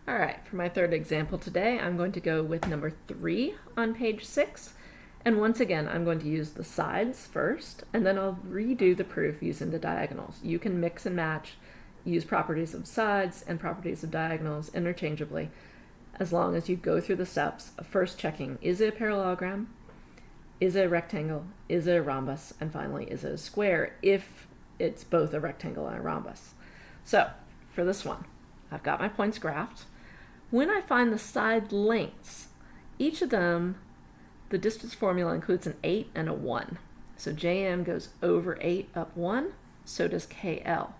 All right, for my third example today, I'm going to go with number 3 on page 6. And once again, I'm going to use the sides first, and then I'll redo the proof using the diagonals. You can mix and match, use properties of sides and properties of diagonals interchangeably, as long as you go through the steps of first checking, is it a parallelogram, is it a rectangle, is it a rhombus, and finally, is it a square if it's both a rectangle and a rhombus. So, for this one, I've got my points graphed. When I find the side lengths, each of them, the distance formula includes an 8 and a 1. So JM goes over 8 up 1, so does KL.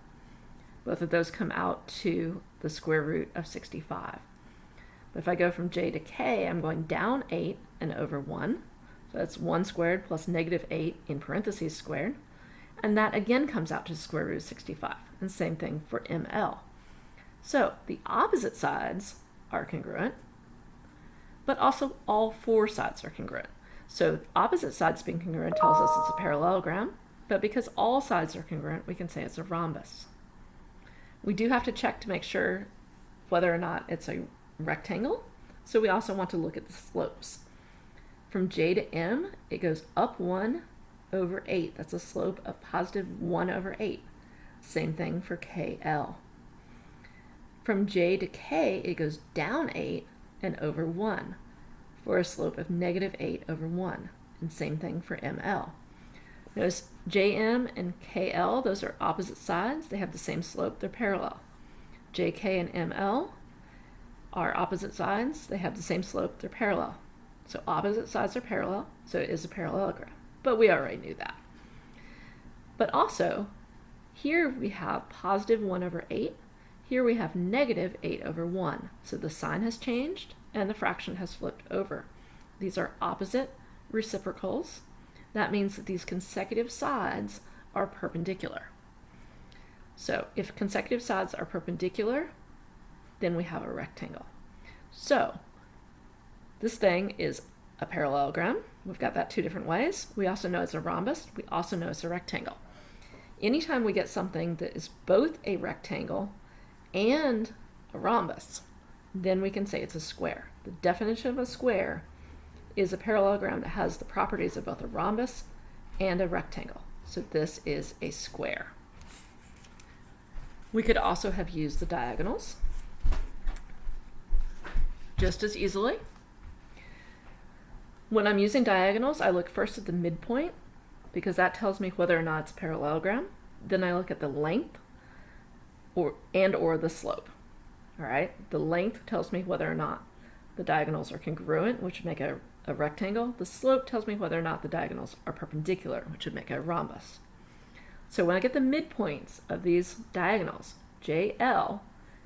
Both of those come out to the square root of 65. But if I go from J to K, I'm going down 8 and over 1. So that's 1 squared plus negative 8 in parentheses squared. And that again comes out to the square root of 65. And same thing for ML. So the opposite sides are congruent, but also all 4 sides are congruent. So opposite sides being congruent tells us it's a parallelogram, but because all sides are congruent, we can say it's a rhombus. We do have to check to make sure whether or not it's a rectangle, so we also want to look at the slopes. From J to M, it goes up 1 over 8. That's a slope of positive 1 over 8. Same thing for KL. From J to K, it goes down 8 and over 1 for a slope of negative 8 over 1. And same thing for ML. Notice JM and KL, those are opposite sides. They have the same slope. They're parallel. JK and ML are opposite sides. They have the same slope. They're parallel. So opposite sides are parallel, so it is a parallelogram. But we already knew that. But also, here we have positive 1 over 8. Here we have negative 8 over 1. So the sign has changed and the fraction has flipped over. These are opposite reciprocals. That means that these consecutive sides are perpendicular. So if consecutive sides are perpendicular, then we have a rectangle. So this thing is a parallelogram. We've got that 2 different ways. We also know it's a rhombus. We also know it's a rectangle. Anytime we get something that is both a rectangle and a rhombus, then we can say it's a square. The definition of a square is a parallelogram that has the properties of both a rhombus and a rectangle. So this is a square. We could also have used the diagonals just as easily. When I'm using diagonals, I look first at the midpoint because that tells me whether or not it's a parallelogram. Then I look at the length or the slope. All right, the length tells me whether or not the diagonals are congruent, which would make a rectangle. The slope tells me whether or not the diagonals are perpendicular, which would make a rhombus. So when I get the midpoints of these diagonals, JL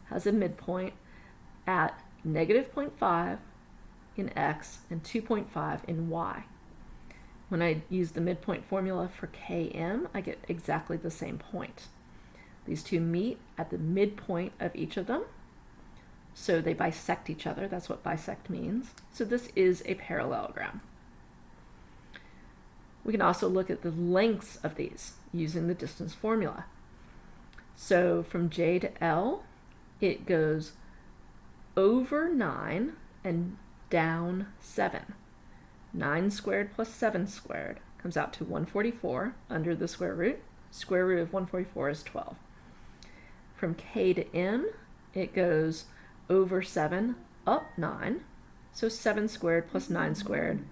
has a midpoint at negative 0.5 in X and 2.5 in Y. When I use the midpoint formula for KM, I get exactly the same point. These two meet at the midpoint of each of them, so they bisect each other. That's what bisect means. So this is a parallelogram. We can also look at the lengths of these using the distance formula. So from J to L, it goes over 9 and down 7. 9 squared plus 7 squared comes out to 144 under the square root. Square root of 144 is 12. From K to M, it goes over 7 up 9. So 7 squared plus 9 squared,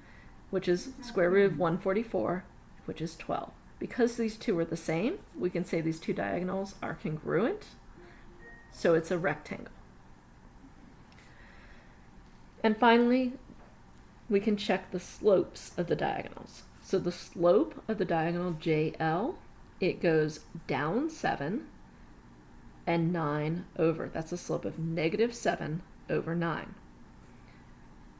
which is square root of 144, which is 12. Because these two are the same, we can say these two diagonals are congruent, so it's a rectangle. And finally, we can check the slopes of the diagonals. So the slope of the diagonal JL, it goes down 7 and 9 over. That's a slope of negative 7 over 9.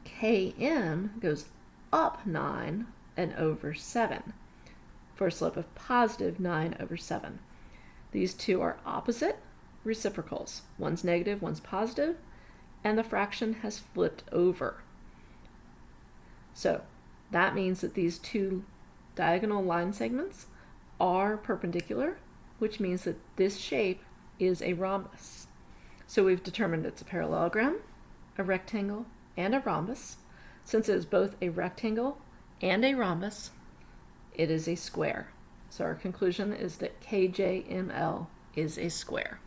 KM goes up 9 and over 7 for a slope of positive 9 over 7. These two are opposite reciprocals. One's negative, one's positive, and the fraction has flipped over. So that means that these two diagonal line segments are perpendicular, which means that this shape is a rhombus. So we've determined it's a parallelogram, a rectangle, and a rhombus. Since it is both a rectangle and a rhombus, it is a square. So our conclusion is that KJML is a square.